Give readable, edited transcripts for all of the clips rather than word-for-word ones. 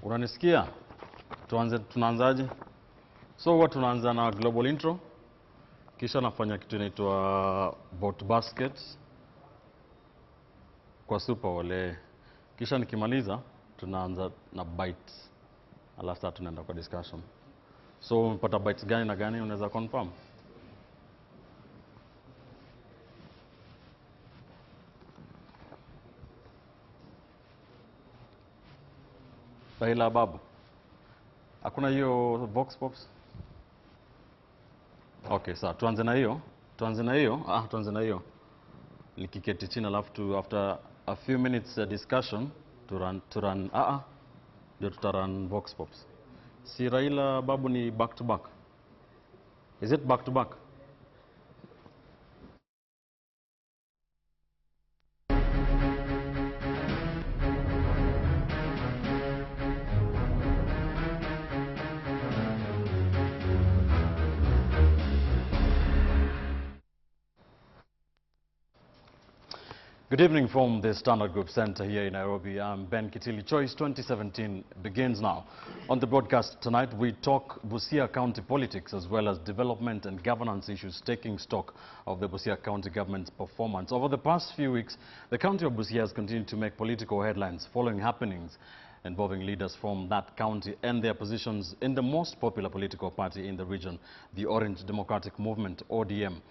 Unanisikia? Tunaanzaje? So huwa tunaanza na global intro. Kisha nafanya kitu inaitwa bot basket kwa super wale. Kisha nikimaliza tunaanza na bites. Alafu tunaenda kwa discussion. So umepata bites gani na gani unaweza confirm? Raila Babu. Hakuna hiyo vox pops? Okay, sawa. Tuanze na hiyo. Tuanze na hiyo. Nikiketi chini alafu after a few minutes discussion ndio tutarun vox pops. Si Raila Babu ni back to back? Is it back to back? Good evening from the Standard Group Center here in Nairobi. I'm Ben Kitili. Choice 2017 begins now. On the broadcast tonight, we talk Busia County politics as well as development and governance issues, taking stock of the Busia County government's performance. Over the past few weeks, the county of Busia has continued to make political headlines following happenings involving leaders from that county and their positions in the most popular political party in the region, the Orange Democratic Movement, ODM.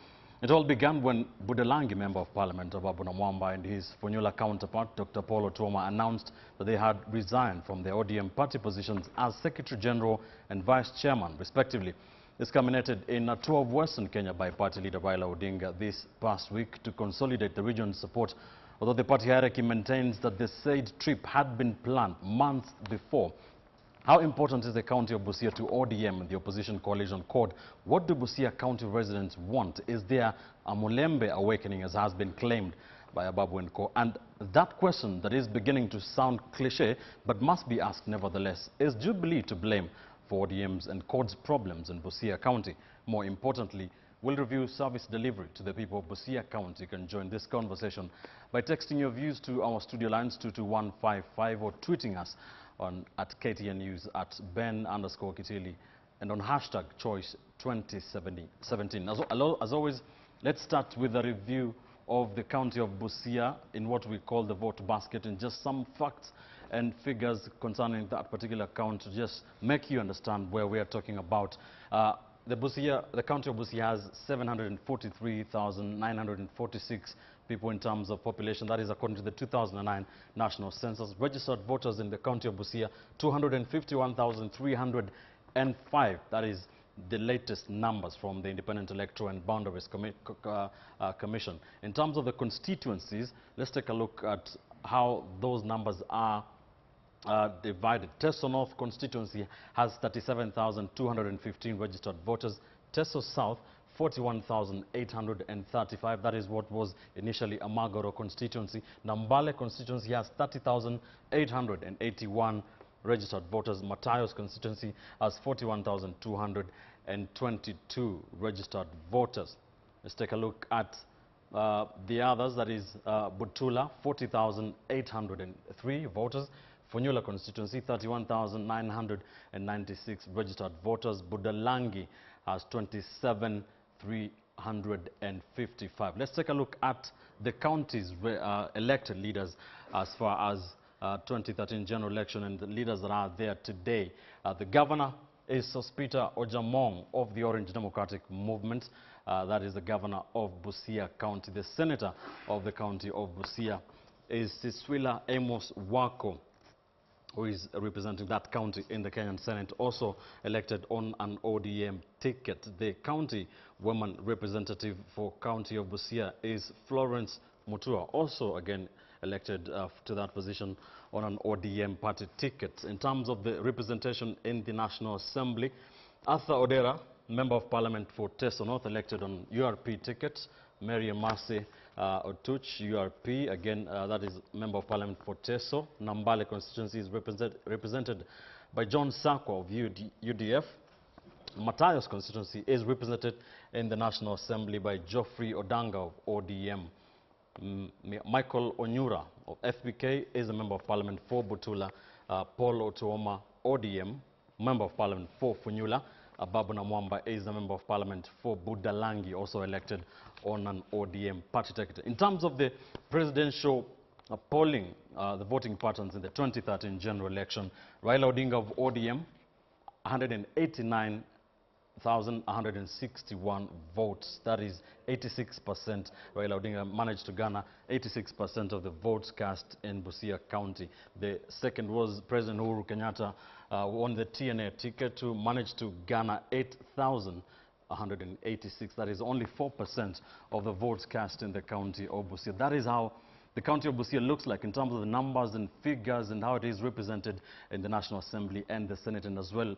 It all began when Budalangi, Member of Parliament of Abu Namwamba, and his Funyula counterpart, Dr. Paulo Tuoma, announced that they had resigned from their ODM party positions as Secretary General and Vice Chairman, respectively. This culminated in a tour of Western Kenya by party leader Raila Odinga this past week to consolidate the region's support, although the party hierarchy maintains that the said trip had been planned months before. How important is the county of Busia to ODM and the opposition coalition called? What do Busia County residents want? Is there a Mulembe awakening, as has been claimed by Ababu and Co? And that question that is beginning to sound cliché but must be asked nevertheless, is Jubilee to blame for ODM's and CORD's problems in Busia County? More importantly, we'll review service delivery to the people of Busia County. You can join this conversation by texting your views to our studio lines 22155 or tweeting us at KTN News at Ben_Kitili and on hashtag Choice 2017. As always, let's start with a review of the county of Busia in what we call the vote basket, and just some facts and figures concerning that particular county to just make you understand where we are talking about. The county of Busia has 743,946 people in terms of population. That is according to the 2009 national census. Registered voters in the county of Busia, 251,305. That is the latest numbers from the Independent Electoral and Boundaries Commission. In terms of the constituencies, let's take a look at how those numbers are divided. Teso North constituency has 37,215 registered voters. Teso South, 41,835. That is what was initially a Magoro constituency. Nambale constituency has 30,881 registered voters. Matayos constituency has 41,222 registered voters. Let's take a look at the others. That is Butula, 40,803 voters. Funyula constituency, 31,996 registered voters. Budalangi has 27,355. Let's take a look at the county's elected leaders as far as 2013 general election and the leaders that are there today. The governor is Sospita Ojamong of the Orange Democratic Movement. That is the governor of Busia County. The senator of the county of Busia is Siswila Amos Wako, who is representing that county in the Kenyan Senate, also elected on an ODM ticket. The county woman representative for county of Busia is Florence Mutua, also again elected to that position on an ODM party ticket. In terms of the representation in the National Assembly, Arthur Odera, Member of Parliament for Teso North, elected on URP ticket. Mary Mercy Otuch, URP, again, that is Member of Parliament for Teso. Nambale constituency is represented by John Sakwa of UDF. Matayos constituency is represented in the National Assembly by Geoffrey Odanga of ODM. Michael Onyura of FBK is a Member of Parliament for Butula Paul Otuoma, ODM, Member of Parliament for Funyula. Babu Namwamba is the Member of Parliament for Budalangi, also elected on an ODM party ticket. In terms of the presidential polling, the voting patterns in the 2013 general election, Raila Odinga of ODM, 189,161 votes. That is 86%. Raila Odinga managed to garner 86% of the votes cast in Busia County. The second was President Uhuru Kenyatta, on the TNA ticket, to manage to garner 8,186. That is only 4% of the votes cast in the county of Busia. That is how the county of Busia looks like in terms of the numbers and figures and how it is represented in the National Assembly and the Senate, and as well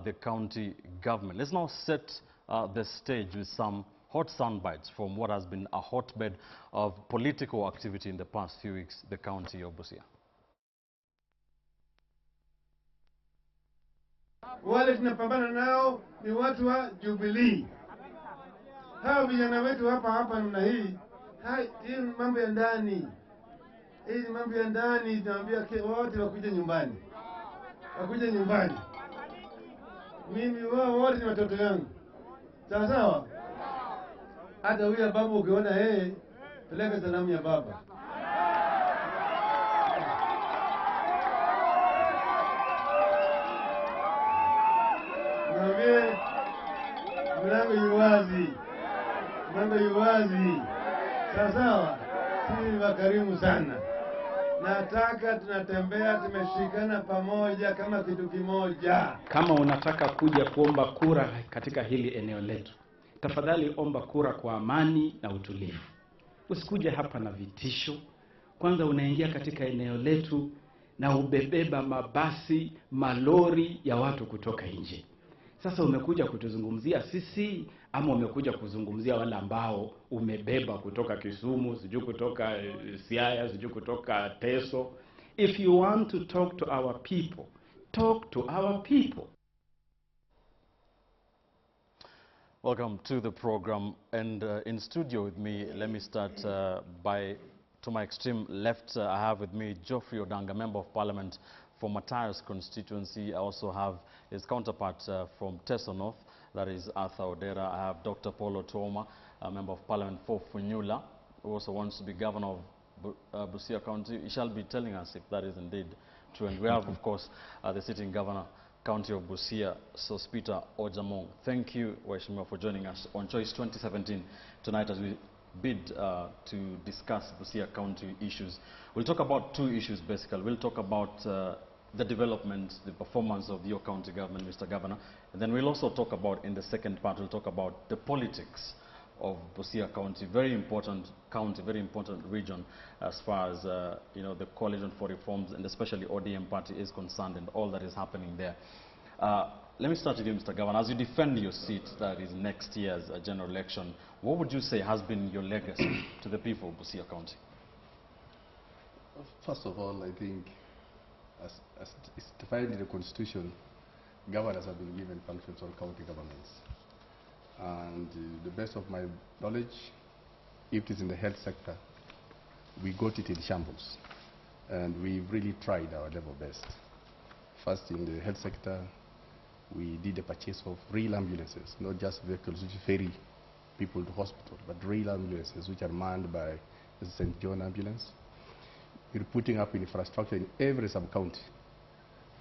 the county government. Let's now set the stage with some hot sound bites from what has been a hotbed of political activity in the past few weeks, the county of Busia. Wale tunapambana nao ni watu wa Jubilee. Hao vijana wetu hapa namna hii, hii mambo ya ndani. Hii mambo ya ndani, tunaambia wote wakuje nyumbani. Wakuje nyumbani. Mimi wao wote ni watoto yangu. Sawa sawa? Hata huyu babu ukiona yeye, peleka salamu ya baba. Mwambie mlango yuwazi. Mlango yuwazi. Sawa sawa? Sisi wakarimu sana. Nataka tunatembea tumeshikana pamoja kama kitu kimoja. Kama unataka kuja kuomba kura katika hili eneo letu, tafadhali omba kura kwa amani na utulivu. Usikuje hapa na vitisho. Kwanza unaingia katika eneo letu na ubebeba mabasi, malori ya watu kutoka nje. Sasa umekuja kutuzungumzia sisi ama umekuja kuzungumzia wale ambao umebeba kutoka Kisumu, sijui kutoka Siaya, sijui kutoka Teso? If you want to talk to our people, talk to our people. Welcome to the program, and in studio with me, let me start to my extreme left, I have with me Geoffrey Odanga, Member of Parliament for Matayos constituency. I also have his counterpart from Teso North, that is Arthur Odera. I have Dr. Paul Otuoma, a Member of Parliament for Funyula, who also wants to be Governor of Busia County. He shall be telling us if that is indeed true. And we have, of course, the sitting Governor, County of Busia, Sospita Ojamong. Thank you, Weshima, for joining us on Choice 2017 tonight as we bid to discuss Busia County issues. We'll talk about two issues basically. We'll talk about the development, the performance of your county government, Mr. Governor, and then we'll also talk about, in the second part, we'll talk about the politics of Busia County, very important county, very important region as far as you know, the Coalition for Reforms and especially ODM party is concerned and all that is happening there. Let me start with you, Mr. Governor. As you defend your seat, that is next year's general election, what would you say has been your legacy to the people of Busia County? First of all, I think, as it's defined in the Constitution, governors have been given functions on county governments. And to the best of my knowledge, if it is in the health sector, we got it in shambles. And we've really tried our level best. First, in the health sector, we did the purchase of real ambulances, not just vehicles which ferry people to hospital, but real ambulances which are manned by the St. John ambulance. We're putting up infrastructure in every sub-county.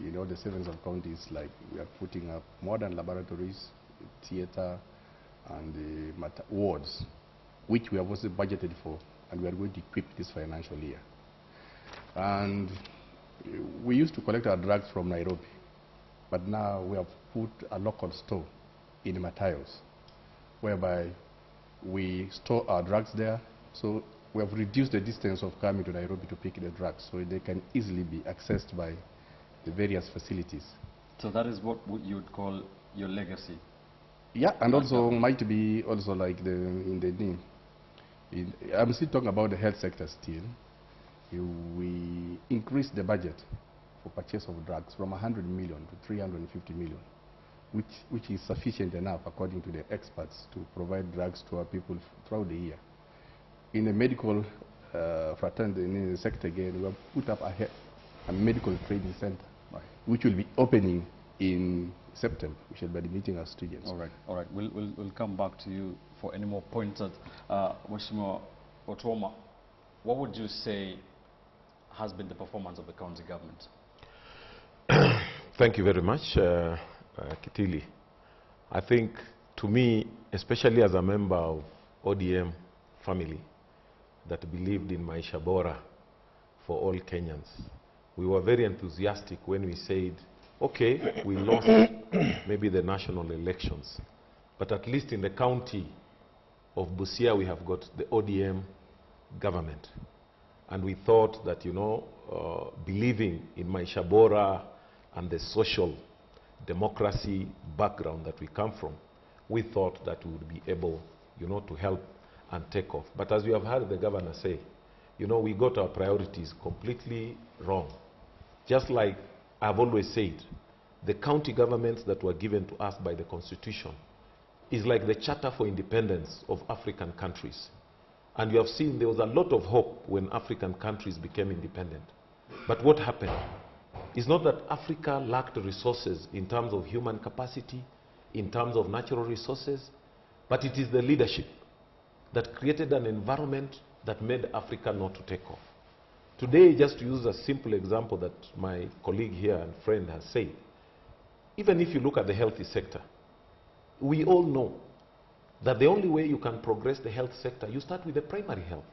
You know, the 7 sub-counties, like we are putting up modern laboratories, theater, and wards, which we have also budgeted for, and we are going to equip this financial year. And we used to collect our drugs from Nairobi, but now we have put a local store in Matayos, whereby we store our drugs there. So we have reduced the distance of coming to Nairobi to pick the drugs, so they can easily be accessed by the various facilities. So that is what you would call your legacy? Yeah, and also might be also like in the name. I'm still talking about the health sector still. We increased the budget for purchase of drugs from 100 million to 350 million, which is sufficient enough, according to the experts, to provide drugs to our people throughout the year. In the medical fraternity, in the sector again, we have put up a medical training center which will be opening in September. We shall be meeting our students. All right. We'll come back to you for any more pointers. Mheshimiwa Otuoma, what would you say has been the performance of the county government? Thank you very much, Kitili. I think, to me, especially as a member of ODM family that believed in Maisha Bora for all Kenyans, we were very enthusiastic when we said, okay, we lost maybe the national elections, but at least in the county of Busia, we have got the ODM government. And we thought that, you know, believing in Maisha Bora and the social democracy background that we come from, we thought that we would be able, you know, to help and take off. But as you have heard the governor say, you know, we got our priorities completely wrong. Just like I've always said, the county governments that were given to us by the Constitution is like the Charter for Independence of African countries. And you have seen there was a lot of hope when African countries became independent. But what happened? It's not that Africa lacked resources in terms of human capacity, in terms of natural resources, but it is the leadership that created an environment that made Africa not to take off. Today, just to use a simple example that my colleague here and friend has said, even if you look at the healthy sector, we all know that the only way you can progress the health sector, you start with the primary health.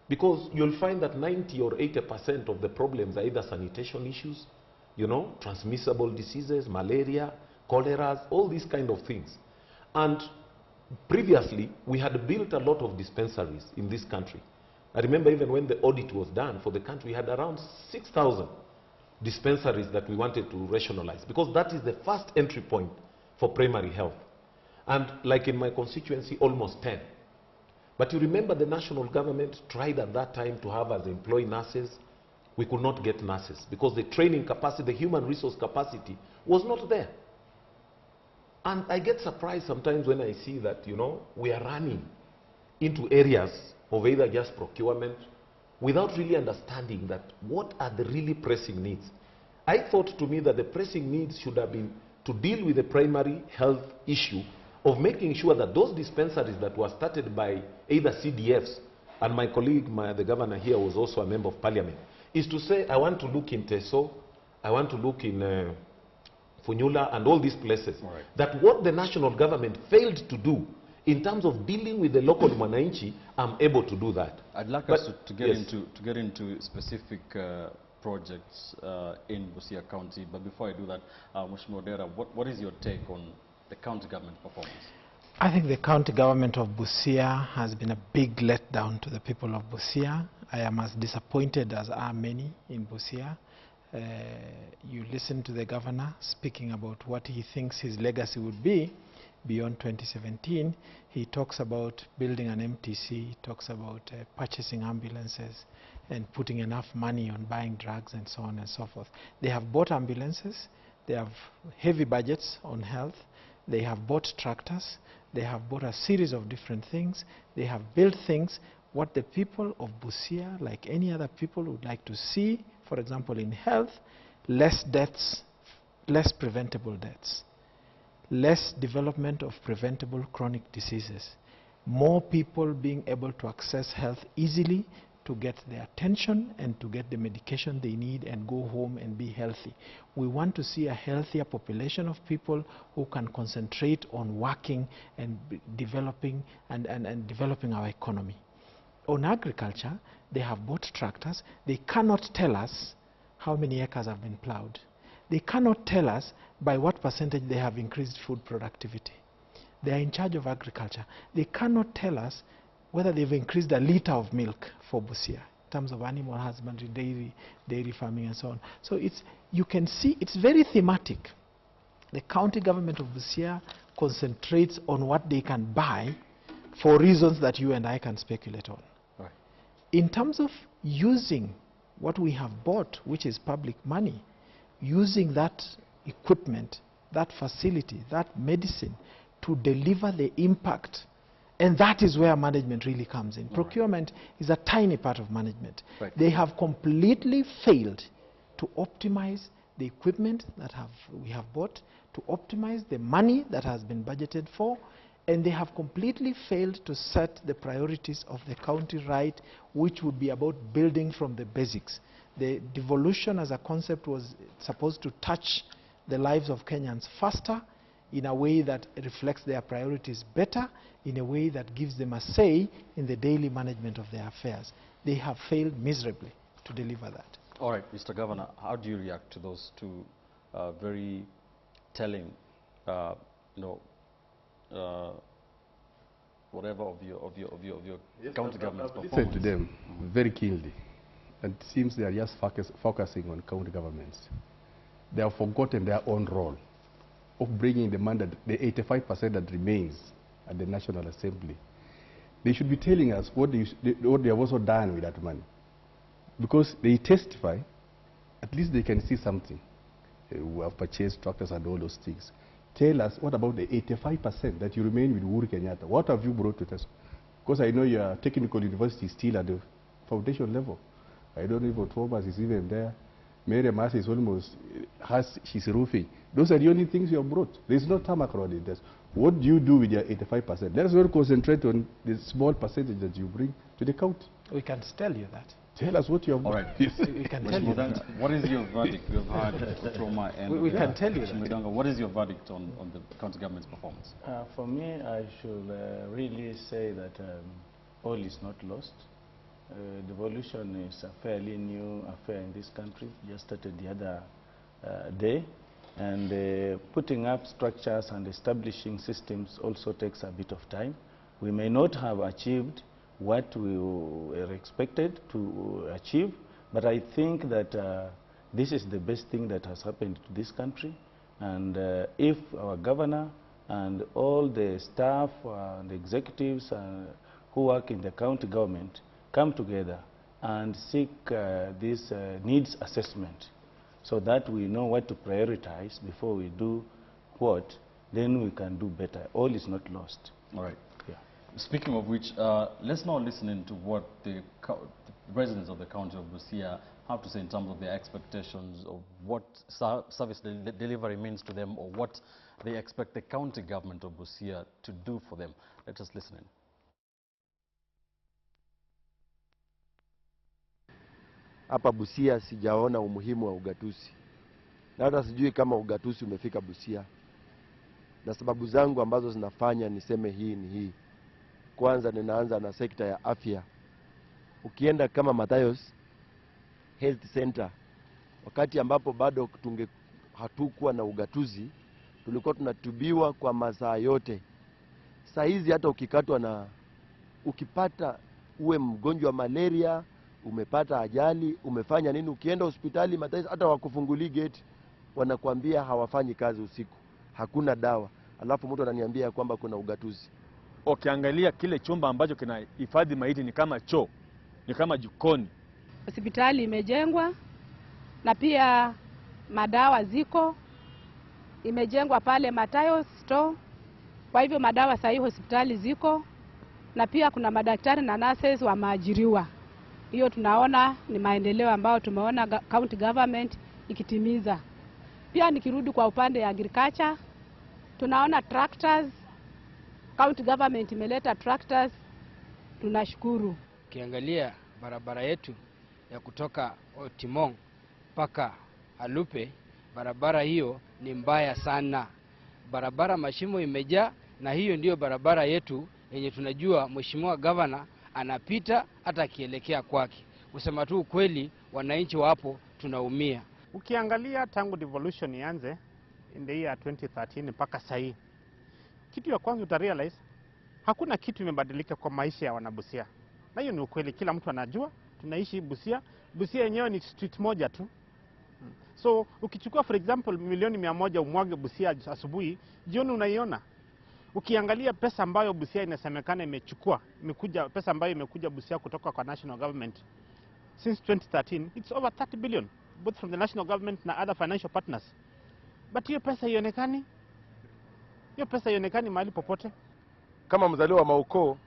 Because you'll find that 90 or 80% of the problems are either sanitation issues, you know, transmissible diseases, malaria, cholera, all these kind of things. And previously, we had built a lot of dispensaries in this country. I remember even when the audit was done for the country, we had around 6,000 dispensaries that we wanted to rationalize, because that is the first entry point for primary health. And like in my constituency, almost 10. But you remember the national government tried at that time to have us employ nurses. We could not get nurses because the training capacity, the human resource capacity was not there. And I get surprised sometimes when I see that, you know, we are running into areas of either just procurement without really understanding that what are the really pressing needs. I thought, to me, that the pressing needs should have been to deal with the primary health issue of making sure that those dispensaries that were started by either CDFs, and my colleague, the governor here was also a member of parliament, is to say, I want to look in Teso, I want to look in Funyula and all these places. Right. That what the national government failed to do in terms of dealing with the local Mwananchi, I'm able to do that. I'd like us to get into specific projects in Busia County, but before I do that, Mheshimiwa Odera, what is your take on the county government performance? I think the county government of Busia has been a big letdown to the people of Busia. I am as disappointed as are many in Busia. You listen to the governor speaking about what he thinks his legacy would be beyond 2017. He talks about building an MTC, he talks about purchasing ambulances and putting enough money on buying drugs and so on and so forth. They have bought ambulances, they have heavy budgets on health, they have bought tractors, they have bought a series of different things, they have built things. What the people of Busia, like any other people, would like to see, for example, in health, less deaths, less preventable deaths, less development of preventable chronic diseases, more people being able to access health easily, to get their attention and to get the medication they need and go home and be healthy. We want to see a healthier population of people who can concentrate on working and developing and developing our economy. On agriculture, they have bought tractors. They cannot tell us how many acres have been plowed. They cannot tell us by what percentage they have increased food productivity. They are in charge of agriculture. They cannot tell us whether they've increased a liter of milk for Busia in terms of animal husbandry, dairy farming and so on. So you can see it's very thematic. The county government of Busia concentrates on what they can buy for reasons that you and I can speculate on. Right. In terms of using what we have bought, which is public money, using that equipment, that facility, that medicine to deliver the impact. And that is where management really comes in. Procurement is a tiny part of management. Right. They have completely failed to optimize the equipment that we have bought, to optimize the money that has been budgeted for, and they have completely failed to set the priorities of the county right, which would be about building from the basics. The devolution as a concept was supposed to touch the lives of Kenyans faster, in a way that reflects their priorities better, in a way that gives them a say in the daily management of their affairs. They have failed miserably to deliver that. All right, Mr. Governor, how do you react to those two very telling, whatever of your county government's performance? Listen to them very keenly. And it seems they are just focusing on county governments. They have forgotten their own role of bringing the money, the 85% that remains at the National Assembly. They should be telling us what they have also done with that money. Because they testify, at least they can see something. We have purchased tractors and all those things. Tell us, what about the 85% that you remain with Uhuru Kenyatta? What have you brought to us? Because I know your technical university is still at the foundation level. I don't know if Thomas is even there. Mary Mass is almost, she's roofing. Those are the only things you have brought. There's no tarmac road in this. What do you do with your 85%? Let us not concentrate on the small percentage that you bring to the county. We can tell you that. Tell us what you have. All right. We can tell you that. What is your verdict? We've heard trauma and we can tell you that. What is your verdict on the county government's performance? For me, I should really say that all is not lost. Devolution is a fairly new affair in this country, just started the other day, and putting up structures and establishing systems also takes a bit of time. We may not have achieved what we were expected to achieve, but I think that this is the best thing that has happened to this country, and if our governor and all the staff and executives who work in the county government come together and seek this needs assessment so that we know what to prioritize before we do what, then we can do better. All is not lost. All right. Yeah. Speaking of which, let's now listen into what the residents of the county of Busia have to say in terms of their expectations of what service delivery means to them, or what they expect the county government of Busia to do for them. Let us listen in. Hapa Busia sijaona umuhimu wa ugatuzi. Na hata sijui kama ugatuzi umefika Busia. Na sababu zangu ambazo zinafanya niseme hii ni hii. Kwanza ninaanza na sekta ya afya. Ukienda kama Matayos Health Center, wakati ambapo bado hatukuwa na ugatuzi, tulikuwa tunatubiwa kwa masaa yote. Saa hizi hata ukipata uwe mgonjwa wa malaria, umepata ajali, umefanya nini, ukienda hospitali Matayos hata wakufunguli gate, wanakuambia hawafanyi kazi usiku, hakuna dawa. Alafu mtu ananiambia kwamba kuna ugatuzi. Ukiangalia kile chumba ambacho kinahifadhi maiti ni kama choo, ni kama jikoni. Hospitali imejengwa na pia madawa ziko, imejengwa pale Matayos store. Kwa hivyo madawa sasa hivi hospitali ziko, na pia kuna madaktari na nurses wameajiriwa. Hiyo tunaona ni maendeleo ambayo tumeona county government ikitimiza. Pia nikirudi kwa upande ya agriculture, tunaona tractors, county government imeleta tractors, tunashukuru. Ukiangalia barabara yetu ya kutoka Timong mpaka Alupe, barabara hiyo ni mbaya sana. Barabara mashimo imejaa, na hiyo ndio barabara yetu yenye tunajua mheshimiwa governor anapita hata akielekea kwake. Kusema tu ukweli, wananchi wapo tunaumia. Ukiangalia tangu devolution ianze in the year 2013 mpaka sasa hii, kitu ya kwanza utarealize hakuna kitu imebadilika kwa maisha ya wanabusia. Na hiyo ni ukweli, kila mtu anajua tunaishi Busia. Busia yenyewe ni street moja tu. So ukichukua for example milioni 100 umwage Busia asubuhi, jioni unaiona. Ukiangalia pesa ambayo Busia inasemekana imekuja pesa ambayo imekuja Busia kutoka kwa national government since 2013, it's over 30 billion both from the national government na other financial partners. But hiyo pesa haionekani. Hiyo pesa haionekani mahali popote. Kama mzaliwa wa Maukoo,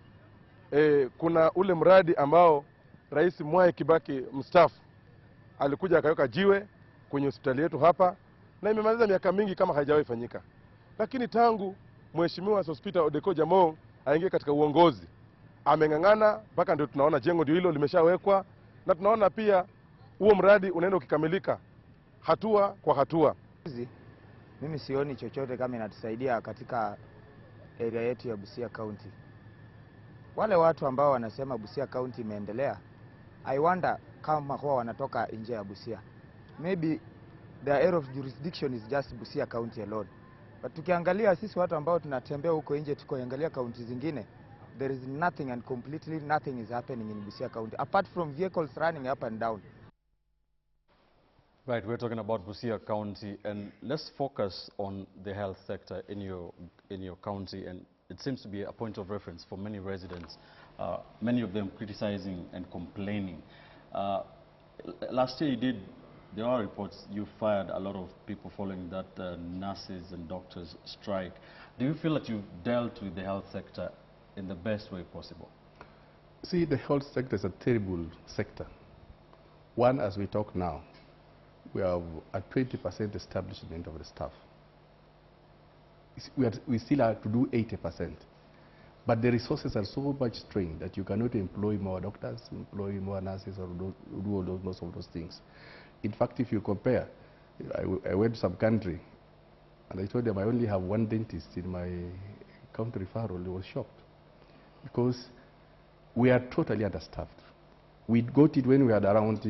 kuna ule mradi ambao Rais Mwai Kibaki mstaafu alikuja akaweka jiwe kwenye hospitali yetu hapa, na imemaliza miaka mingi kama haijawahi fanyika. Lakini tangu Mheshimiwa Sospita Odeko Jamong aingie katika uongozi, ameng'ang'ana mpaka ndio tunaona jengo ndio hilo limeshawekwa, na tunaona pia huo mradi unaenda ukikamilika hatua kwa hatua. Mimi sioni chochote kama inatusaidia katika area yetu ya Busia County. Wale watu ambao wanasema Busia County imeendelea, I wonder kama huwa wanatoka nje ya Busia. Maybe the area of jurisdiction is just Busia County alone. But tukiangalia sisi watu ambao tunatembea huko nje tukoangalia county zingine, there is nothing and completely nothing is happening in Busia County apart from vehicles running up and down. Right, we're talking about Busia County, and let's focus on the health sector in your county, and it seems to be a point of reference for many residents, many of them criticizing and complaining. Last year there are reports you fired a lot of people following that nurses and doctors strike. Do you feel that you've dealt with the health sector in the best way possible? See, the health sector is a terrible sector. One, as we talk now, we have a 20% establishment of the staff. We still have to do 80%. But the resources are so much strained that you cannot employ more doctors, employ more nurses, or do all most of those things. In fact, if you compare, I went to some country, and I told them I only have one dentist in my county referral. They were shocked, because we are totally understaffed. We got it when we had around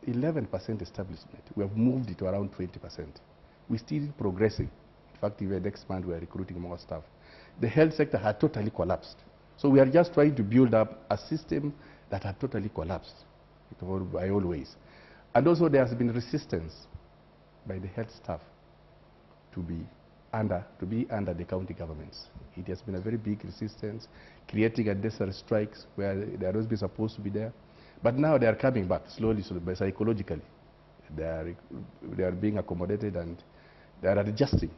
11% establishment. We have moved it to around 20%. We're still progressing. In fact, even next month we are recruiting more staff. The health sector had totally collapsed. So we are just trying to build up a system that had totally collapsed by all ways. And also there has been resistance by the health staff to be under the county governments. It has been a very big resistance, creating unnecessary strikes where they are not supposed to be there. But now they are coming back slowly, but psychologically. They are being accommodated, and they are adjusting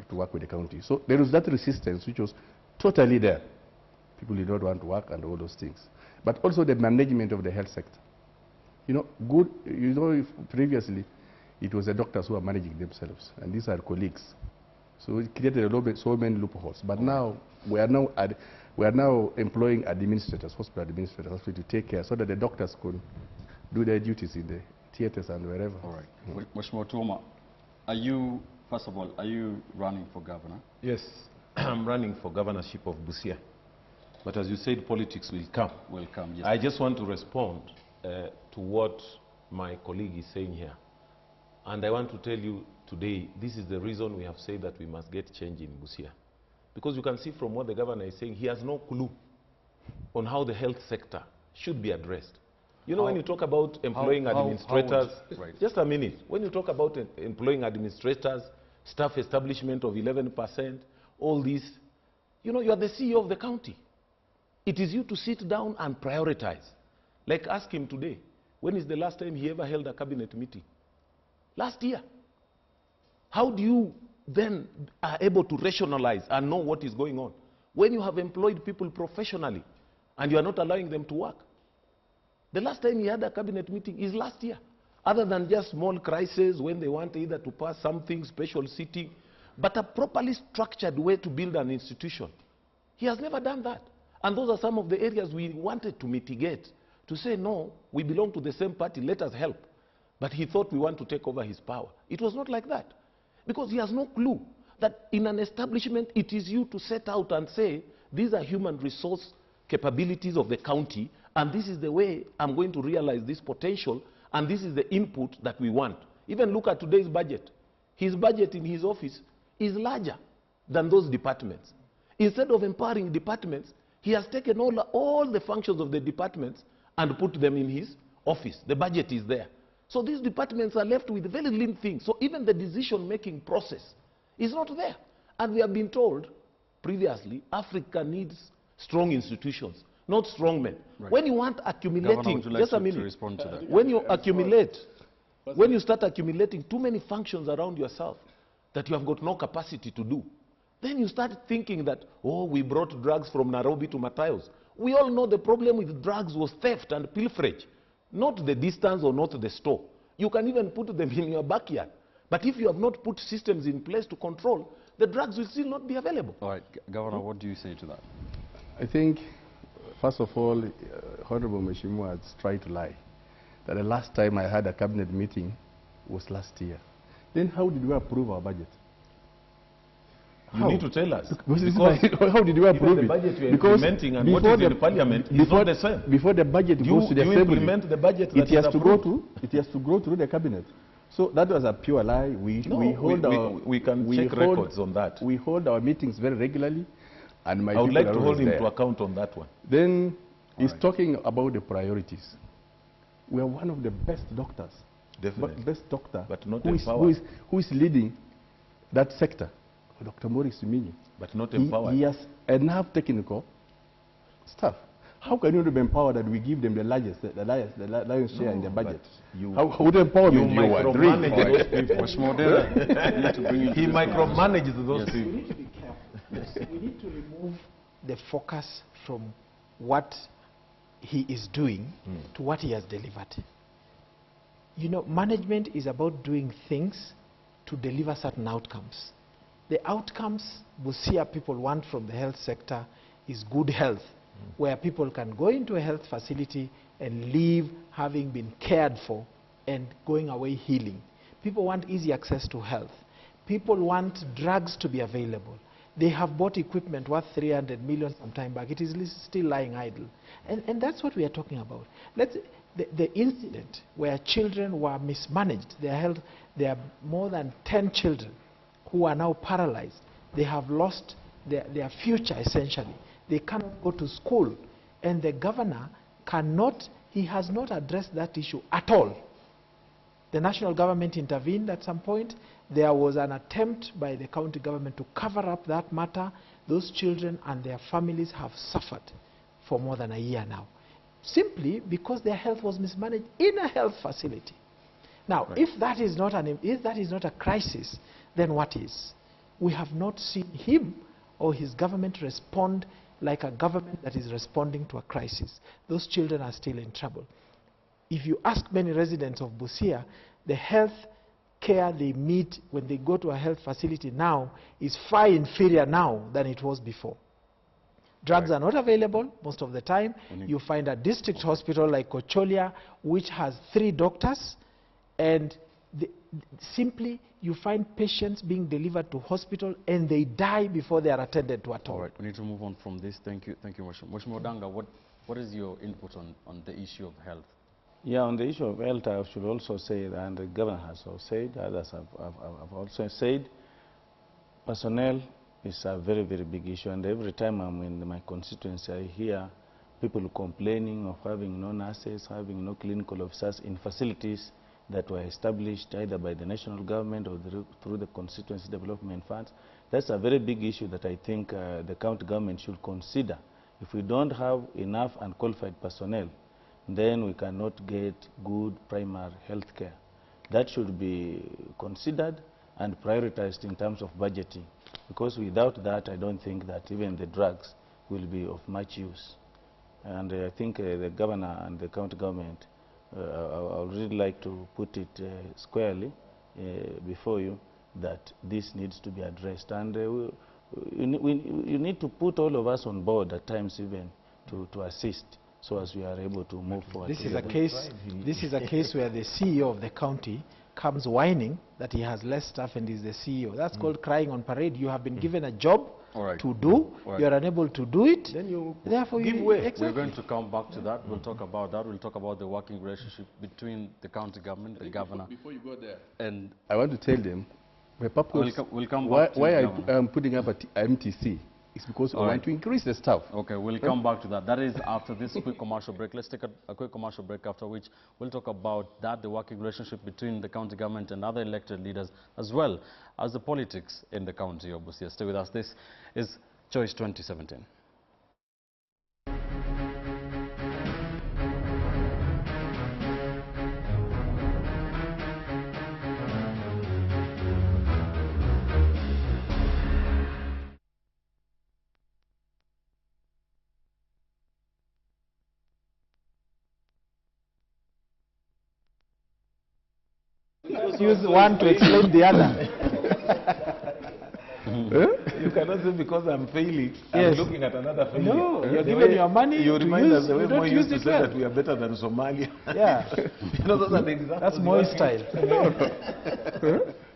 to work with the county. So there was that resistance which was totally there. People did not want to work and all those things. But also the management of the health sector. If previously it was the doctors who are managing themselves, and these are colleagues. So it created so many loopholes. But now we are now employing administrators, hospital administrators, to take care, so that the doctors could do their duties in the theaters and wherever. All right. Mheshimiwa Tuoma, first of all, are you running for governor? Yes, I'm running for governorship of Busia. But as you said, politics will come. Will come, yes. I just want to respond to what my colleague is saying here. And I want to tell you today, this is the reason we have said that we must get change in Busia. Because you can see from what the governor is saying, he has no clue on how the health sector should be addressed. When you talk about employing administrators, just a minute, when you talk about employing administrators, staff establishment of 11%, all this, you are the CEO of the county. It is you to sit down and prioritize. Like ask him today, when is the last time he ever held a cabinet meeting? Last year. How do you then are able to rationalize and know what is going on when you have employed people professionally and you are not allowing them to work? The last time he had a cabinet meeting is last year, other than just small crises when they want either to pass something, special sitting, but a properly structured way to build an institution. He has never done that. And those are some of the areas we wanted to mitigate, to say, no, we belong to the same party, let us help. But he thought we want to take over his power. It was not like that. Because he has no clue that in an establishment, it is you to set out and say, these are human resource capabilities of the county, and this is the way I'm going to realize this potential, and this is the input that we want. Even look at today's budget. His budget in his office is larger than those departments. Instead of empowering departments, he has taken all the functions of the departments and put them in his office. The budget is there. So these departments are left with very lean things. So even the decision-making process is not there. And we have been told previously, Africa needs strong institutions, not strong men. Right. When you want accumulating, just a minute, respond to that. When you accumulate, when you start accumulating too many functions around yourself that you have got no capacity to do, then you start thinking that, oh, we brought drugs from Nairobi to Matayos. We all know the problem with drugs was theft and pilferage. not the distance or not the store. You can even put them in your backyard. But if you have not put systems in place to control, the drugs will still not be available. All right, Governor, what do you say to that? I think, first of all, Honorable Mheshimiwa has tried to lie. That the last time I had a cabinet meeting was last year. Then how did we approve our budget? You need to tell us. How did we approve the it? budget you're Because implementing and what is in the parliament is not the same. Before the budget goes to the you assembly, implement the budget that it has is to go approved. it has to go through the cabinet. So that was a pure lie. We can check records on that. We hold our meetings very regularly, and my I would people like are to hold always him there. to account on that one. Then he's talking about the priorities. We are one of the best doctors, Definitely. best doctor, But not who empowered. is leading that sector, Dr. Maurice Suminyi. But not empowered. He has enough technical stuff. How can you be empowered that we give them the lion's share in the budget? How would empowerment you want? Micromanage those people. Much more data. He micromanages those people. We need to be careful. Yes. We need to remove the focus from what he is doing to what he has delivered. You know, management is about doing things to deliver certain outcomes. The outcomes Busia people want from the health sector is good health, where people can go into a health facility and leave having been cared for and going away healing. People want easy access to health. People want drugs to be available. They have bought equipment worth 300 million some time back. It is still lying idle. And that's what we are talking about. The incident where children were mismanaged, there are more than 10 children who are now paralyzed. They have lost their future, essentially. They cannot go to school. And the governor he has not addressed that issue at all. The national government intervened at some point. There was an attempt by the county government to cover up that matter. Those children and their families have suffered for more than a year now, simply because their health was mismanaged in a health facility. Now, if that is not a crisis, then what is? We have not seen him or his government respond like a government that is responding to a crisis. Those children are still in trouble. If you ask many residents of Busia, the health care they meet when they go to a health facility now is far inferior now than it was before. Drugs are not available most of the time. You find a district hospital like Kocholia, which has 3 doctors, and simply you find patients being delivered to hospital and they die before they are attended to at all. All right, we need to move on from this. Thank you, Mheshimiwa Odanga. What is your input on the issue of health? Yeah, on the issue of health, I should also say, and the governor has also said, others have also said, personnel is a very, very big issue. And every time I'm in my constituency, I hear people complaining of having no nurses, having no clinical officers in facilities that were established either by the national government or through the constituency development funds. That's a very big issue that I think the county government should consider. If we don't have enough and qualified personnel, then we cannot get good primary health care. That should be considered and prioritized in terms of budgeting, because without that, I don't think that even the drugs will be of much use. And I think the governor and the county government, I would really like to put it squarely before you that this needs to be addressed. And you need to put all of us on board at times even to assist, so as we are able to move forward. This is a case where the CEO of the county comes whining that he has less staff and is the CEO. That's called crying on parade. You have been given a job to do, you are unable to do it, then you therefore give way. Exactly. We're going to come back to that. We'll talk about that. We'll talk about the working relationship between the county government, the governor. Before you go there, and I want to tell them my purpose, we'll come back to why I'm putting up at MTC is because I want to increase the staff. Okay, we'll come back to that. That is after this quick commercial break. Let's take a quick commercial break, after which we'll talk about that, the working relationship between the county government and other elected leaders, as well as the politics in the county of Busia. Stay with us. This is Choice 2017. use one to explain the other. You cannot say because I'm failing, I'm Yes. looking at another failure. No, you're The given way your money You to remind use, us the way you don't Moi use used to it say well. that we are better than Somalia. Yeah. You know, those are the examples. That's Moi style.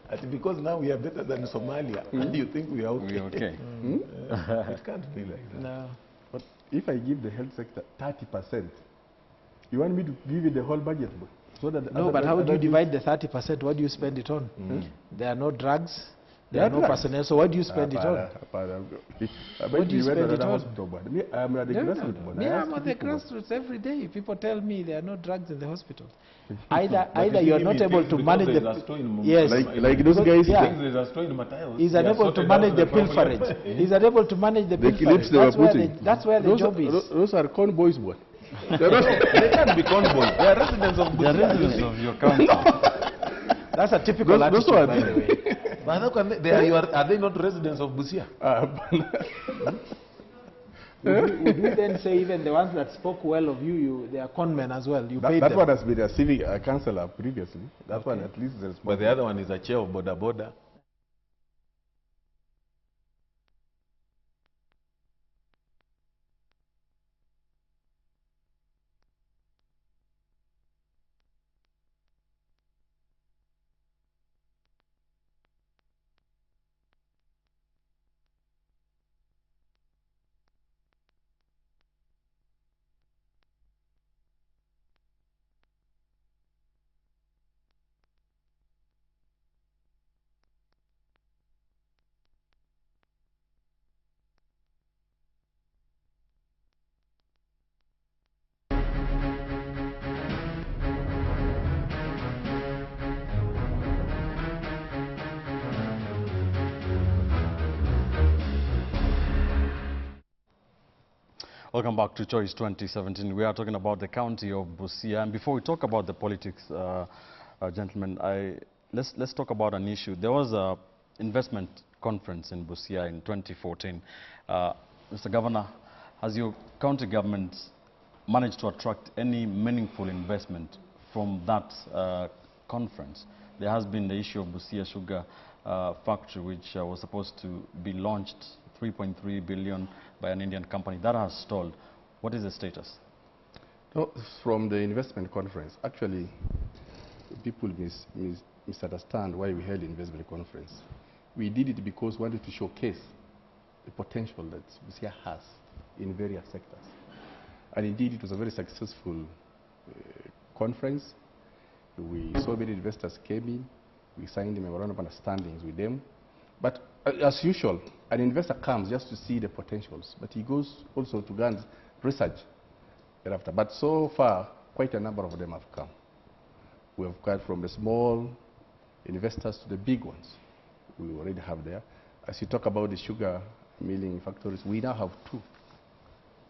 And because now we are better than Somalia, and you think we are okay. We're okay. It can't be like that. No. But if I give the health sector 30%, you want me to give you the whole budget? So that the No, other but how do you other divide the 30%? What do you spend it on? There are no drugs. There There are no are drugs. personnel. So what do you spend it on? What do you spend it on? Me, I'm at the No, grassroots. no, but no. I Yeah, ask I'm on the people, grassroots every day. People tell me there are no drugs in the hospital. But Either you you're see, not he able thinks to because manage there's the a store in yes, like those guys. yeah. There's a store in Matayos. He's They are unable to sorted manage out the the problem. pilferage. He's unable to manage the The clips pilferage. they were That's where putting. that's where the Those job are, is. Those are convoys, boy. They can't be convoys. They are residents of They are Busia. residents of your county. That's a typical Those attitude, are- by the way. But how can are they not residents of Busia? Would we then say even the ones that spoke well of you, they are conmen as well? You paid that them. one has been a civic councillor previously. That one at least is responsible. But the other one is a chair of Boda Boda. Welcome back to Choice 2017. We are talking about the county of Busia. And before we talk about the politics, gentlemen, let's talk about an issue. There was an investment conference in Busia in 2014. Mr. Governor, has your county government managed to attract any meaningful investment from that conference? There has been the issue of Busia Sugar Factory, which was supposed to be launched 3.3 billion by an Indian company. That has stalled. What is the status? No, from the investment conference, actually, people misunderstand why we held the investment conference. We did it because we wanted to showcase the potential that Busia has in various sectors. And indeed, it was a very successful conference. So many investors came in. We signed a memorandum of understandings with them. But as usual, an investor comes just to see the potentials, but he goes also to go and research thereafter. But so far, quite a number of them have come. We have got from the small investors to the big ones. We already have there. As you talk about the sugar milling factories, we now have 2,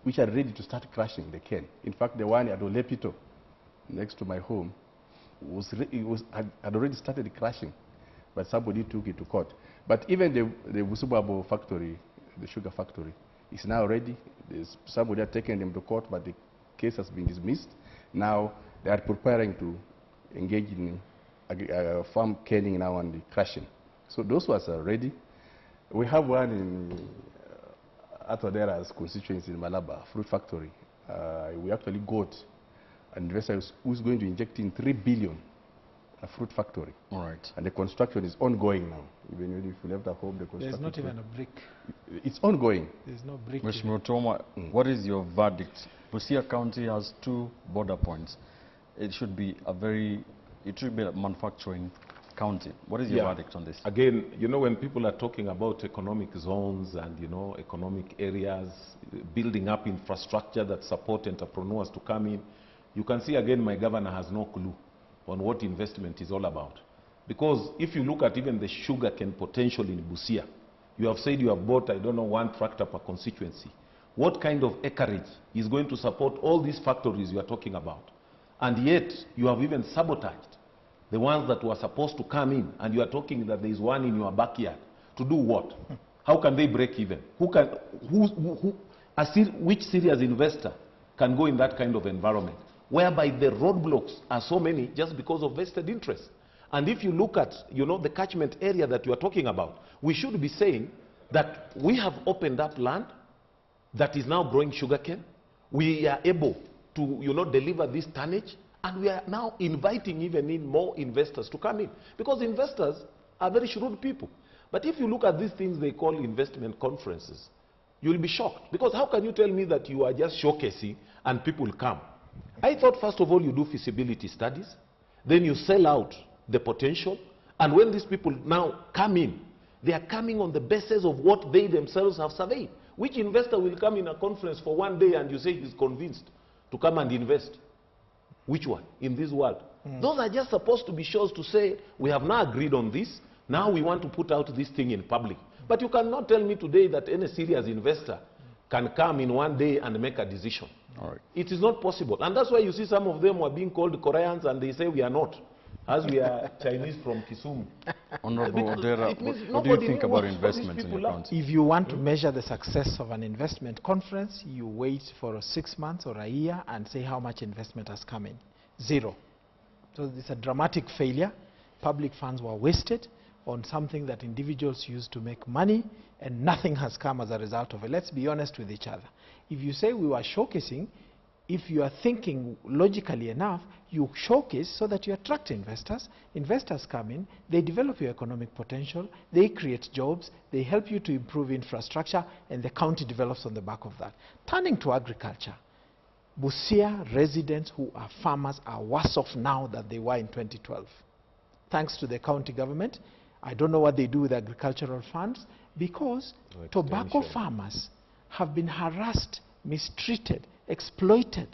which are ready to start crushing the cane. In fact, the one at Olepito, next to my home, had already started crushing, but somebody took it to court. But even the Busubabo factory, the sugar factory, is now ready. Somebody had taken them to court, but the case has been dismissed. Now they are preparing to engage in farm canning now and the crushing. So those ones are ready. We have one in Atodera's constituency in Malaba, fruit factory. We actually got an investor who's going to inject in 3 billion a fruit factory. All right. And the construction is ongoing now. Even if you left at home, the construction... There's not even a brick. It's ongoing. There's no brick. Mr. Mutoma, what is your verdict? Busia County has 2 border points. It should be a manufacturing county. What is your verdict on this? Again, you know, when people are talking about economic zones and, you know, economic areas, building up infrastructure that support entrepreneurs to come in, you can see again my governor has no clue on what investment is all about. Because if you look at even the sugarcane potential in Busia, you have said you have bought, I don't know, 1 tractor per constituency. What kind of acreage is going to support all these factories you are talking about? And yet, you have even sabotaged the ones that were supposed to come in, and you are talking that there is one in your backyard. To do what? How can they break even? Which serious investor can go in that kind of environment, whereby the roadblocks are so many just because of vested interests? And if you look at, the catchment area that you are talking about, we should be saying that we have opened up land that is now growing sugarcane. We are able to, deliver this tonnage, and we are now inviting even in more investors to come in. Because investors are very shrewd people. But if you look at these things they call investment conferences, you'll be shocked. Because how can you tell me that you are just showcasing and people come? I thought, first of all, you do feasibility studies, then you sell out the potential, and when these people now come in, they are coming on the basis of what they themselves have surveyed. Which investor will come in a conference for one day and you say he's convinced to come and invest? Which one in this world? Those are just supposed to be shows to say, we have now agreed on this, now we want to put out this thing in public. But you cannot tell me today that any serious investor can come in one day and make a decision. All right. It is not possible. And that's why you see some of them were being called Koreans and they say we are not, as we are Chinese from Kisumu. Honorable Odera, what do you think about investment in your country? If you want to measure the success of an investment conference, you wait for 6 months or a year and say how much investment has come in. Zero. So it's a dramatic failure. Public funds were wasted on something that individuals used to make money, and nothing has come as a result of it. Let's be honest with each other. If you say we were showcasing, if you are thinking logically enough, you showcase so that you attract investors. Investors come in, they develop your economic potential, they create jobs, they help you to improve infrastructure, and the county develops on the back of that. Turning to agriculture, Busia residents who are farmers are worse off now than they were in 2012. Thanks to the county government. I don't know what they do with agricultural funds, because tobacco farmers have been harassed, mistreated, exploited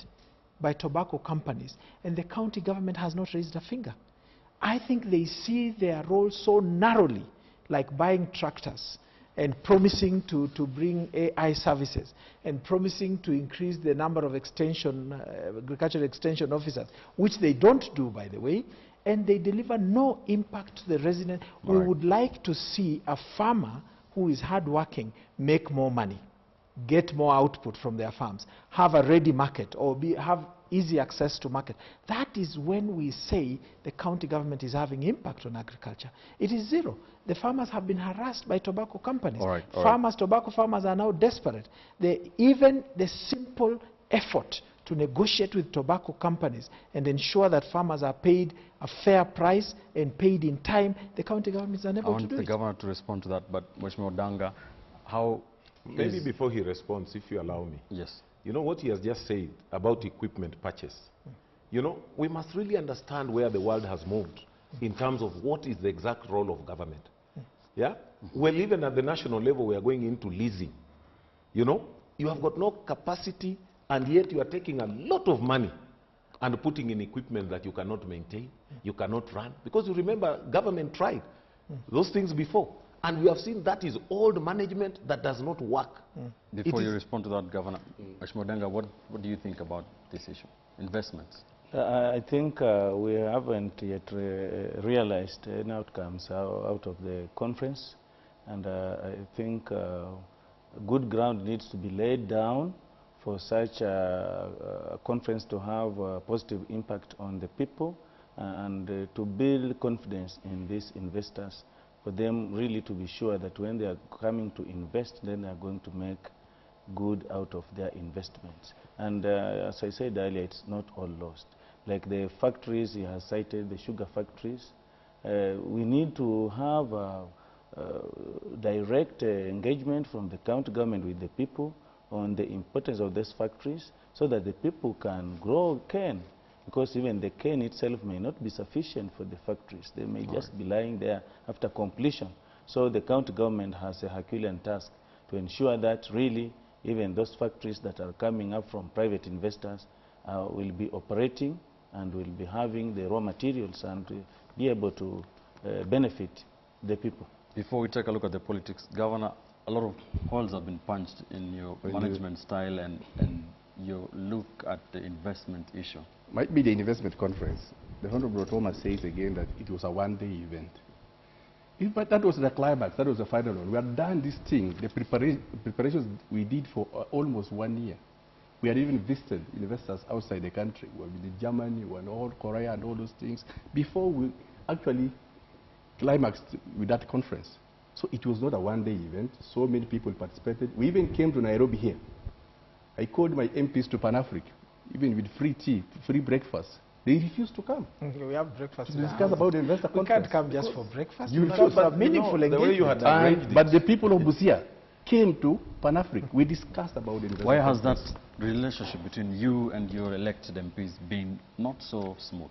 by tobacco companies, and the county government has not raised a finger. I think they see their role so narrowly, like buying tractors and promising to bring AI services and promising to increase the number of agricultural extension officers, which they don't do, by the way, and they deliver no impact to the resident. We would like to see a farmer who is hardworking make more money, get more output from their farms, have a ready market, or have easy access to market. That is when we say the county government is having impact on agriculture. It is zero. The farmers have been harassed by tobacco companies. Tobacco farmers are now desperate. Even the simple effort to negotiate with tobacco companies and ensure that farmers are paid a fair price and paid in time, the county government is unable to do it. I want the governor to respond to that, but Mheshimiwa Odanga, how... Maybe before he responds, if you allow me. Yes. You know what he has just said about equipment purchase. We must really understand where the world has moved in terms of what is the exact role of government. Yeah? Well, even at the national level, we are going into leasing. You have got no capacity, and yet you are taking a lot of money and putting in equipment that you cannot maintain, you cannot run. Because you remember, government tried those things before. And we have seen that is old management that does not work. Before you respond to that, Governor, Mheshimiwa Odanga, what do you think about this issue? Investments. I think we haven't yet realized any outcomes out of the conference. And I think good ground needs to be laid down for such a conference to have a positive impact on the people and to build confidence in these investors, for them really to be sure that when they are coming to invest, then they are going to make good out of their investments. And as I said earlier, it's not all lost. Like the factories he has cited, the sugar factories, we need to have direct engagement from the county government with the people on the importance of these factories so that the people can grow cane. Because even the cane itself may not be sufficient for the factories. They may just be lying there after completion. So the county government has a Herculean task to ensure that really even those factories that are coming up from private investors will be operating and will be having the raw materials and be able to benefit the people. Before we take a look at the politics, Governor, a lot of holes have been punched in your management style and your look at the investment issue. Might be the investment conference. The Honorable Thomas says again that it was a one-day event. But that was the climax, that was the final one. We had done this thing, the preparations we did for almost 1 year. We had even visited investors outside the country. We were in Germany, we were in all Korea and all those things, before we actually climaxed with that conference. So it was not a one-day event. So many people participated. We even came to Nairobi here. I called my MPs to Pan-Africa, even with free tea, free breakfast. They refused to come. We have breakfast To discuss about the investor We conference. can't come just for breakfast. You We should, have to have meaningful the way you had engagement. arranged but the people of Busia came to Pan-Africa. We discussed about the investor Why has that conference. relationship between you and your elected MPs been not so smooth?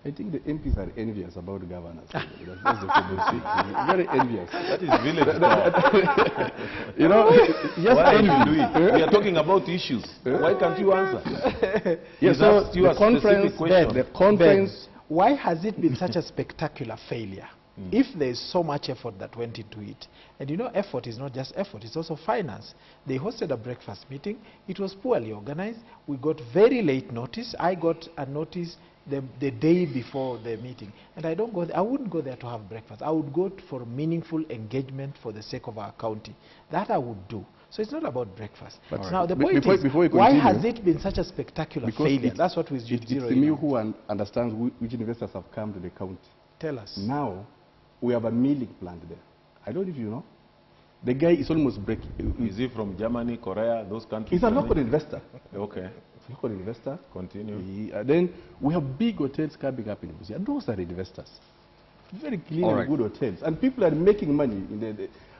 I think the MPs are envious about the governors. That's the football thing. Very envious. That is village power. You know, yes, Why envy. are you doing? We are talking about issues. Why can't you answer? Yes, He's so asked you the a specific conference, question. the conference. Ben, why has it been such a spectacular failure? If there is so much effort that went into it, and you know, effort is not just effort, it's also finance. They hosted a breakfast meeting. It was poorly organized. We got very late notice. I got a notice the day before the meeting, and I don't go there. I wouldn't go there to have breakfast. I would go for meaningful engagement for the sake of our county. That I would do. So it's not about breakfast. But now the Be- point before- is, before we why continue, has it been such a spectacular failure? That's what we should It's zero me in on. who understands which investors have come to the county. Tell us. Now, we have a milling plant there. I don't know if you know. The guy is almost breaking. Is he from Germany, Korea, those countries? He's a local investor. Okay. Local investor. Continue. Then we have big hotels coming up in Busia. Those are investors. Very clean All and right. good hotels. And people are making money.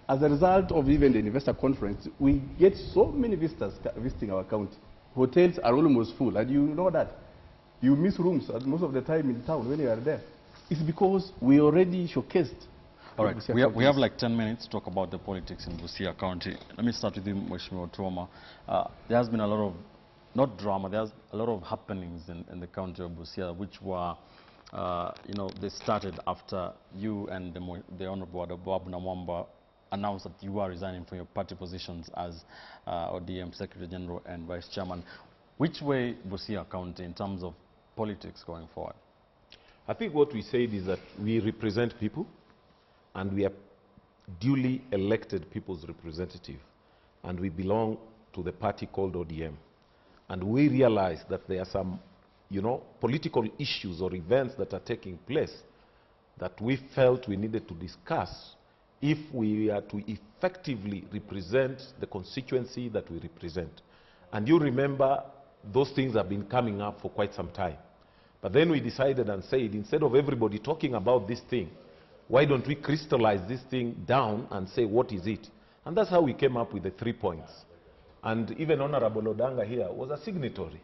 As a result of even the investor conference, we get so many visitors visiting our county. Hotels are almost full. And you know that. You miss rooms most of the time in town when you are there. It's because we already showcased. All right, Busia we have County. like 10 minutes to talk about the politics in Busia County. Let me start with you, Mheshimiwa Tuoma. There has been a lot of, not drama, there's a lot of happenings in the county of Busia, which were, you know, they started after you and the Honorable Bob Namwamba announced that you are resigning from your party positions as ODM Secretary General and Vice Chairman. Which way Busia County in terms of politics going forward? I think what we said is that we represent people and we are duly elected people's representative, and we belong to the party called ODM. And we realize that there are some, you know, political issues or events that are taking place that we felt we needed to discuss if we are to effectively represent the constituency that we represent. And you remember those things have been coming up for quite some time. But then we decided and said, instead of everybody talking about this thing, why don't we crystallize this thing down and say, what is it? And that's how we came up with the 3 points. And even Honorable Odanga here was a signatory.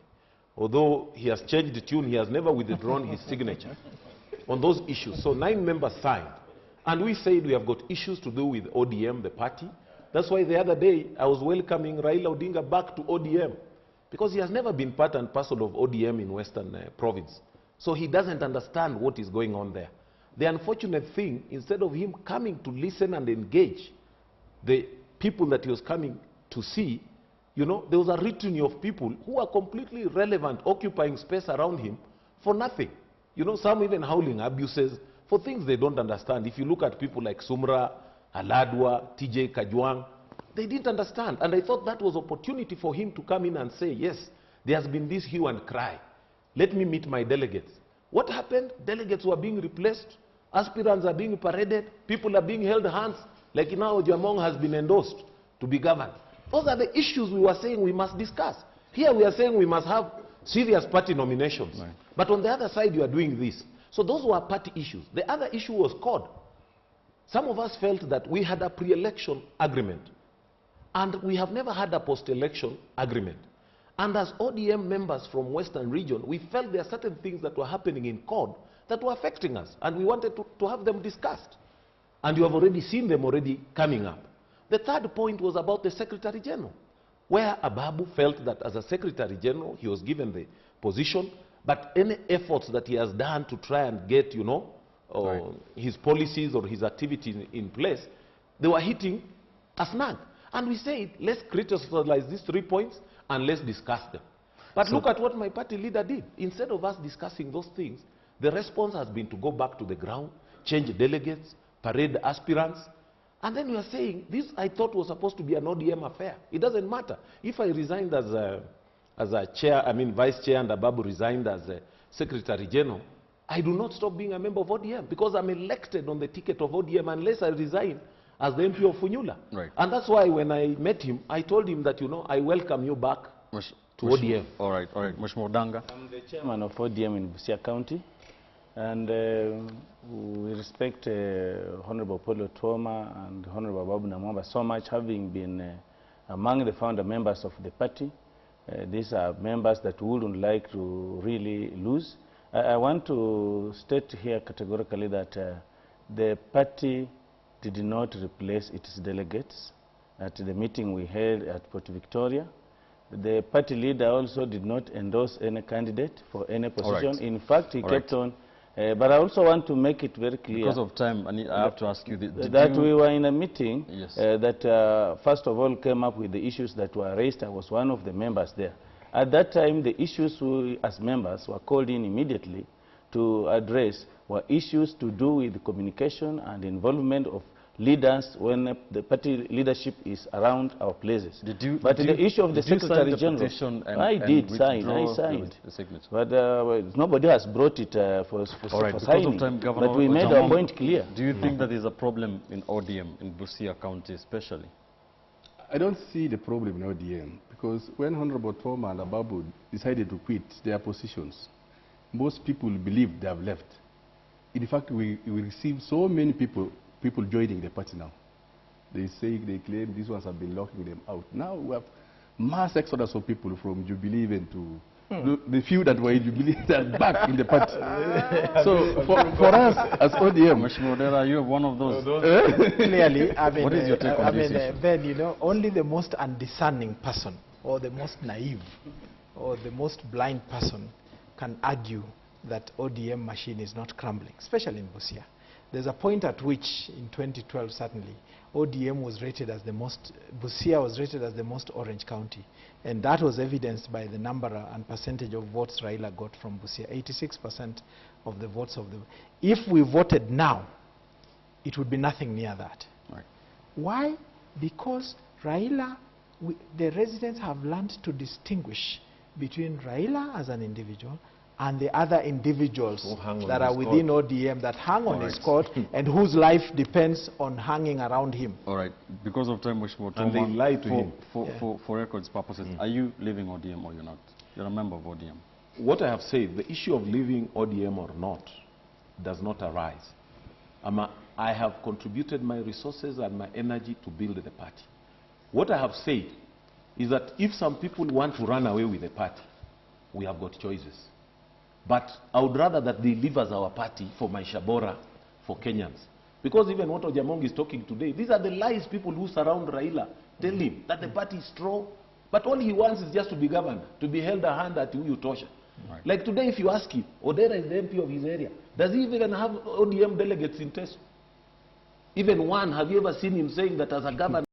Although he has changed the tune, he has never withdrawn his signature on those issues. So 9 members signed. And we said we have got issues to do with ODM, the party. That's why the other day I was welcoming Raila Odinga back to ODM, because he has never been part and parcel of ODM in Western Province. So he doesn't understand what is going on there. The unfortunate thing, instead of him coming to listen and engage the people that he was coming to see, you know, there was a retinue of people who are completely irrelevant, occupying space around him for nothing. You know, some even howling abuses for things they don't understand. If you look at people like Sumra, Aladwa, TJ Kajwang, they didn't understand. And I thought that was opportunity for him to come in and say, yes, there has been this hue and cry. Let me meet my delegates. What happened? Delegates were being replaced. Aspirants are being paraded. People are being held hands. Like now, Jamong has been endorsed to be governed. Those are the issues we were saying we must discuss. Here we are saying we must have serious party nominations. Right. But on the other side, you are doing this. So those were party issues. The other issue was CORD. Some of us felt that we had a pre-election agreement, and we have never had a post-election agreement. And as ODM members from Western region, we felt there are certain things that were happening in CORD that were affecting us, and we wanted to have them discussed. And you have already seen them already coming up. The third point was about the Secretary General, where Ababu felt that as a Secretary General, he was given the position, but any efforts that he has done to try and get, you know, his policies or his activities in place, they were hitting a snag. And we said, let's criticize these 3 points and let's discuss them. But look at what my party leader did. Instead of us discussing those things, the response has been to go back to the ground, change delegates, parade aspirants. And then we are saying, this I thought was supposed to be an ODM affair. It doesn't matter. If I resigned as a chair, I mean vice chair, and Ababu resigned as a secretary general, I do not stop being a member of ODM because I'm elected on the ticket of ODM unless I resign as the MP of Funyula. Right. And that's why when I met him, I told him that, I welcome you back to ODM. All right. Mheshimiwa Danga. I'm the chairman of ODM in Busia County, and we respect Honorable Polo Tuoma and Honorable Babu Namwamba so much, having been among the founder members of the party. These are members that we wouldn't like to really lose. I want to state here categorically that the party did not replace its delegates at the meeting we held at Port Victoria. The party leader also did not endorse any candidate for any position. Right. In fact, he kept on. But I also want to make it very clear. Because of time, I have to ask you, that we were in a meeting yes. that first of all came up with the issues that were raised. I was one of the members there. At that time, the issues we as members were called in immediately to address were issues to do with communication and involvement of leaders when the party leadership is around our places. But the issue of the Secretary General, I signed. But nobody has brought it for signing. But we made our point clear. Do you think that there's a problem in ODM in Busia County especially? I don't see the problem in ODM because when Honorable Tuoma and Ababu decided to quit their positions, most people believe they have left. In fact, we receive so many people joining the party now. They claim these ones have been locking them out. Now we have mass exodus of people from Jubilee even to the few that were in Jubilee that are back in the party. So for us as ODM, Mheshimiwa, you are one of those. Clearly, I mean, what is your take on this issue? Ben, only the most undiscerning person or the most naive or the most blind person can argue that ODM machine is not crumbling, especially in Busia. There's a point at which, in 2012 certainly, ODM was rated as the most, Busia was rated as the most orange county. And that was evidenced by the number and percentage of votes Raila got from Busia, 86% of the votes of the... If we voted now, it would be nothing near that. Right. Why? Because Raila, the residents have learned to distinguish between Raila as an individual and the other individuals that are within ODM that hang on his court and whose life depends on hanging around him. All right. Because of time, Mheshimiwa Tuoma, and they lie to him. For records purposes, are you leaving ODM or you're not? You're a member of ODM. What I have said, the issue of leaving ODM or not does not arise. I have contributed my resources and my energy to build the party. What I have said is that if some people want to run away with the party, we have got choices. But I would rather that they leave as our party for Maisha Bora, for Kenyans. Because even what Ojamong is talking today, these are the lies people who surround Raila tell him, that the party is strong. But all he wants is just to be governed, to be held a hand at Uyutosha. Right. Like today, if you ask him, Odera is the MP of his area. Does he even have ODM delegates in Teso? Even one, have you ever seen him saying that as a governor?